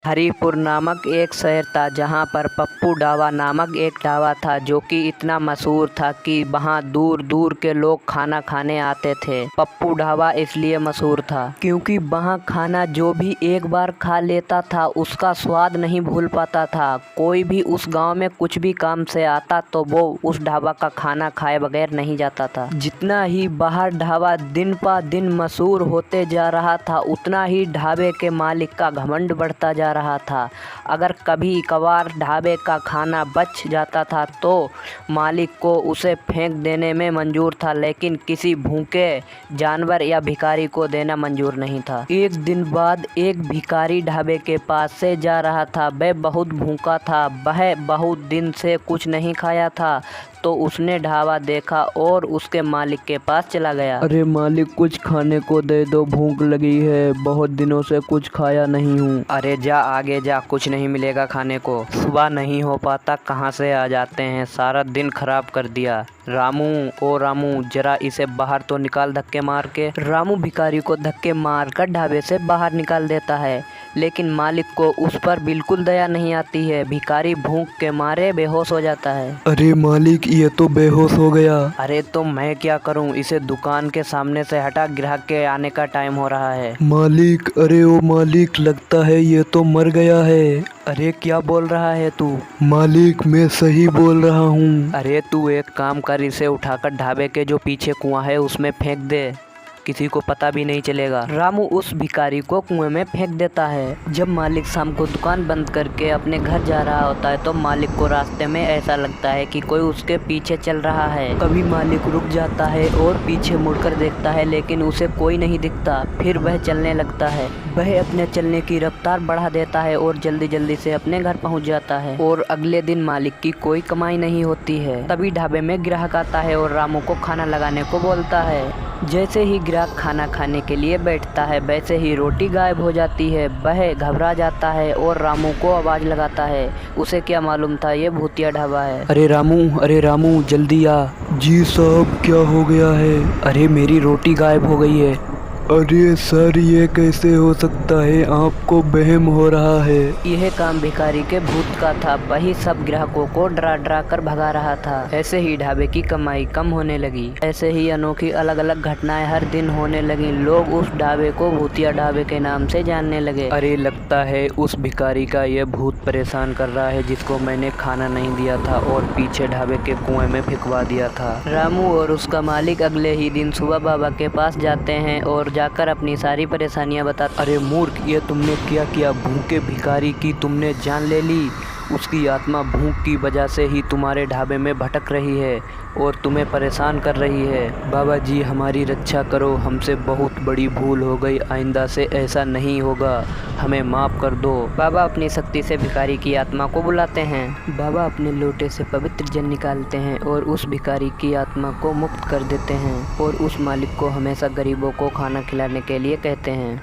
हरिपुर नामक एक शहर था जहाँ पर पप्पू ढाबा नामक एक ढाबा था जो कि इतना मशहूर था कि वहाँ दूर दूर के लोग खाना खाने आते थे। पप्पू ढाबा इसलिए मशहूर था क्योंकि वहाँ खाना जो भी एक बार खा लेता था उसका स्वाद नहीं भूल पाता था। कोई भी उस गांव में कुछ भी काम से आता तो वो उस ढाबा का खाना खाए बगैर नहीं जाता था। जितना ही बाहर ढाबा दिन पा दिन मशहूर होते जा रहा था उतना ही ढाबे के मालिक का घमंड बढ़ता जा रहा था। अगर कभी कभार ढाबे का खाना बच जाता था तो मालिक को उसे फेंक देने में मंजूर था, लेकिन किसी भूखे जानवर या भिखारी को देना मंजूर नहीं था। एक दिन बाद एक भिखारी ढाबे के पास से जा रहा था। वह बहुत भूखा था, वह बहुत दिन से कुछ नहीं खाया था। तो उसने ढाबा देखा और उसके मालिक के पास चला गया। अरे मालिक, कुछ खाने को दे दो, भूख लगी है, बहुत दिनों से कुछ खाया नहीं हूँ। अरे जा आगे जा, कुछ नहीं मिलेगा खाने को। सुबह नहीं हो पाता, कहाँ से आ जाते हैं, सारा दिन खराब कर दिया। रामू, ओ रामू, जरा इसे बाहर तो निकाल धक्के मार के। रामू भिखारी को धक्के मारकर ढाबे से बाहर निकाल देता है, लेकिन मालिक को उस पर बिल्कुल दया नहीं आती है। भिखारी भूख के मारे बेहोश हो जाता है। अरे मालिक, ये तो बेहोश हो गया। अरे तो मैं क्या करूं, इसे दुकान के सामने से हटा, ग्राहक के आने का टाइम हो रहा है। मालिक, अरे ओ मालिक, लगता है ये तो मर गया है। अरे क्या बोल रहा है तू? मालिक, मैं सही बोल रहा हूँ। अरे तू एक काम कर, इसे उठाकर ढाबे के जो पीछे कुआं है उसमें फेंक दे, किसी को पता भी नहीं चलेगा। रामू उस भिखारी को कुएं में फेंक देता है। जब मालिक शाम को दुकान बंद करके अपने घर जा रहा होता है तो मालिक को रास्ते में ऐसा लगता है कि कोई उसके पीछे चल रहा है। कभी मालिक रुक जाता है और पीछे मुड़कर देखता है, लेकिन उसे कोई नहीं दिखता। फिर वह चलने लगता है। वह अपने चलने की रफ्तार बढ़ा देता है और जल्दी जल्दी से अपने घर पहुंच जाता है। और अगले दिन मालिक की कोई कमाई नहीं होती है। तभी ढाबे में ग्राहक आता है और रामू को खाना लगाने को बोलता है। जैसे ही ग्राहक खाना खाने के लिए बैठता है वैसे ही रोटी गायब हो जाती है। वह घबरा जाता है और रामू को आवाज़ लगाता है। उसे क्या मालूम था ये भूतिया ढाबा है। अरे रामू, जल्दी आ। जी साहब, क्या हो गया है? अरे मेरी रोटी गायब हो गई है। अरे सर, ये कैसे हो सकता है? आपको वहम हो रहा है। यह काम भिखारी के भूत का था। वही सब ग्राहकों को डरा डरा कर भगा रहा था। ऐसे ही ढाबे की कमाई कम होने लगी। ऐसे ही अनोखी अलग अलग घटनाएं हर दिन होने लगी। लोग उस ढाबे को भूतिया ढाबे के नाम से जानने लगे। अरे लगता है उस भिखारी का यह भूत परेशान कर रहा है जिसको मैंने खाना नहीं दिया था और पीछे ढाबे के कुएं में फेंकवा दिया था। रामू और उसका मालिक अगले ही दिन सुबह बाबा के पास जाते हैं और जाकर अपनी सारी परेशानियां बताते। अरे मूर्ख, ये तुमने क्या किया? भूखे भिखारी की तुमने जान ले ली। उसकी आत्मा भूख की वजह से ही तुम्हारे ढाबे में भटक रही है और तुम्हें परेशान कर रही है। बाबा जी, हमारी रक्षा करो, हमसे बहुत बड़ी भूल हो गई, आइंदा से ऐसा नहीं होगा, हमें माफ़ कर दो। बाबा अपनी शक्ति से भिखारी की आत्मा को बुलाते हैं। बाबा अपने लोटे से पवित्र जल निकालते हैं और उस भिखारी की आत्मा को मुक्त कर देते हैं और उस मालिक को हमेशा गरीबों को खाना खिलाने के लिए कहते हैं।